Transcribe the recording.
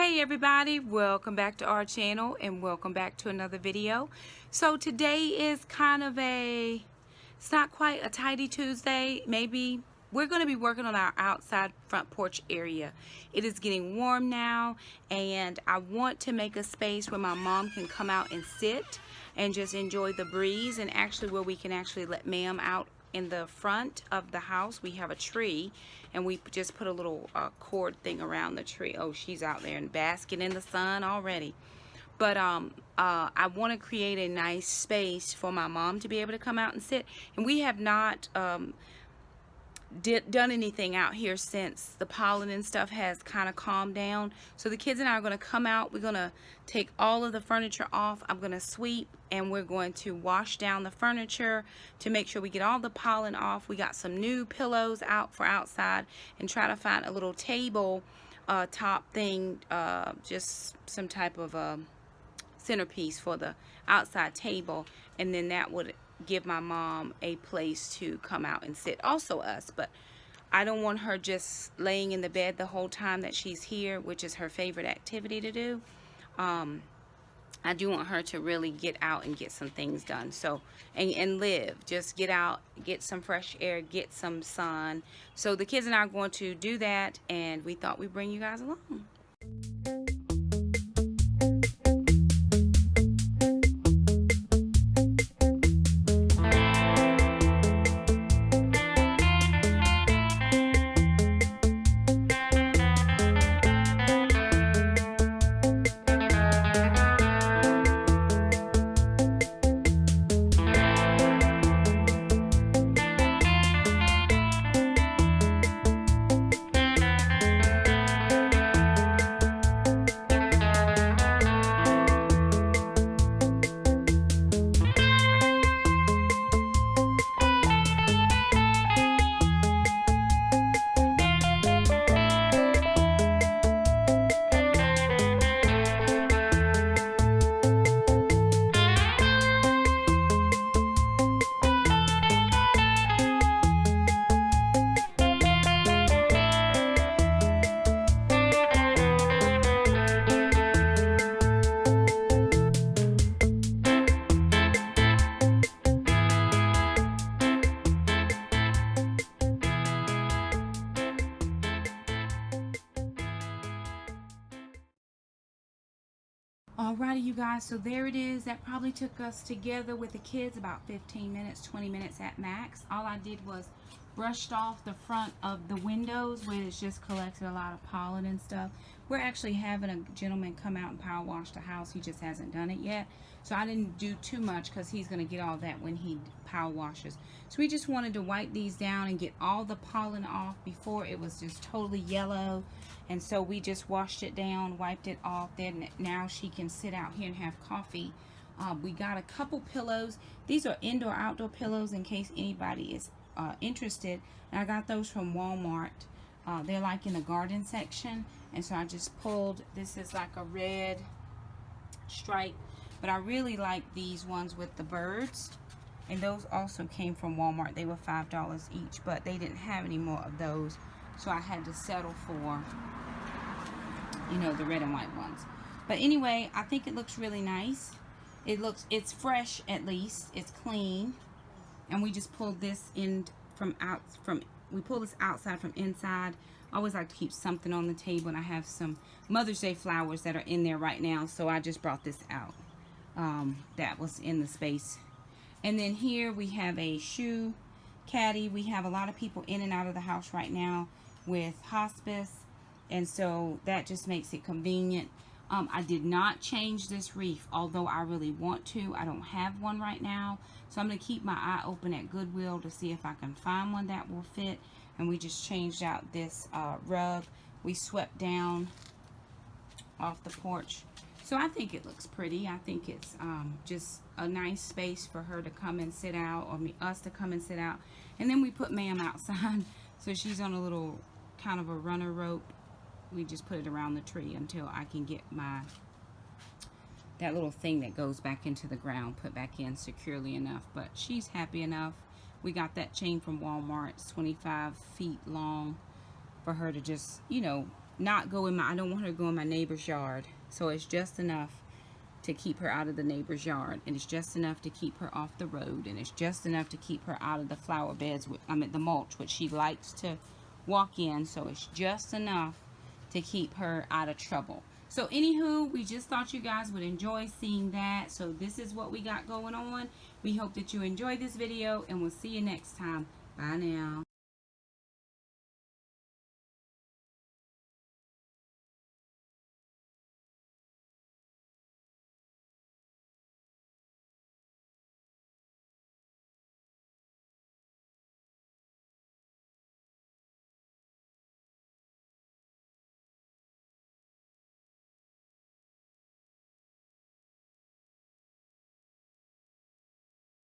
Hey everybody, welcome back to our channel and welcome back to another video. So today is kind of it's not quite a tidy Tuesday. Maybe we're going to be working on our outside front porch area. It is getting warm now and I want to make a space where my mom can come out and sit and just enjoy the breeze, and actually where we can actually let ma'am out. In the front of the house we have a tree and we just put a little cord thing around the tree. Oh, she's out there and basking in the sun already. But I want to create a nice space for my mom to be able to come out and sit, and we have not done anything out here since the pollen and stuff has kind of calmed down. So the kids and I are going to come out. We're going to take all of the furniture off. I'm going to sweep and we're going to wash down the furniture to make sure we get all the pollen off. We got some new pillows out for outside and try to find a little table top thing, just some type of centerpiece for the outside table, and then that would give my mom a place to come out and sit, also us. But I don't want her just laying in the bed the whole time that she's here, which is her favorite activity to do. I do want her to really get out and get some things done, so and live, just get out, get some fresh air, get some sun. So the kids and I are going to do that, and we thought we'd bring you guys along. Alrighty, you guys, so there it is. That probably took us together with the kids about 15 minutes, 20 minutes at max. All I did was brushed off the front of the windows where it's just collected a lot of pollen and stuff. We're actually having a gentleman come out and power wash the house. He just hasn't done it yet. So I didn't do too much because he's going to get all that when he power washes. So we just wanted to wipe these down and get all the pollen off. Before it was just totally yellow. And so we just washed it down, wiped it off. Then now she can sit out here and have coffee. We got a couple pillows. These are indoor-outdoor pillows in case anybody is interested. And I got those from Walmart. They're like in the garden section. And so I just pulled, this is like a red stripe. But I really like these ones with the birds. And those also came from Walmart. They were $5 each. But they didn't have any more of those. So I had to settle for, you know, the red and white ones. But anyway, I think it looks really nice. It's fresh at least. It's clean. And we just pulled this in we pull this outside from inside. I always like to keep something on the table, and I have some Mother's Day flowers that are in there right now. So I just brought this out. That was in the space. And then here we have a shoe caddy. We have a lot of people in and out of the house right now with hospice, and so that just makes it convenient. I did not change this reef, although I really want to. I don't have one right now, so I'm going to keep my eye open at Goodwill to see if I can find one that will fit. And we just changed out this rug. We swept down off the porch, so I think it looks pretty. I think it's just a nice space for her to come and sit out, or us to come and sit out. And then we put ma'am outside, so she's on a little kind of a runner rope. We just put it around the tree until I can get that little thing that goes back into the ground put back in securely enough. But she's happy enough. We got that chain from Walmart. It's 25 feet long for her to just, you know, not go in my, I don't want her to go in my neighbor's yard. So it's just enough to keep her out of the neighbor's yard, and it's just enough to keep her off the road, and it's just enough to keep her out of the flower beds, the mulch, which she likes to walk in. So it's just enough to keep her out of trouble. So anywho, we just thought you guys would enjoy seeing that. So this is what we got going on. We hope that you enjoyed this video, and we'll see you next time. Bye now.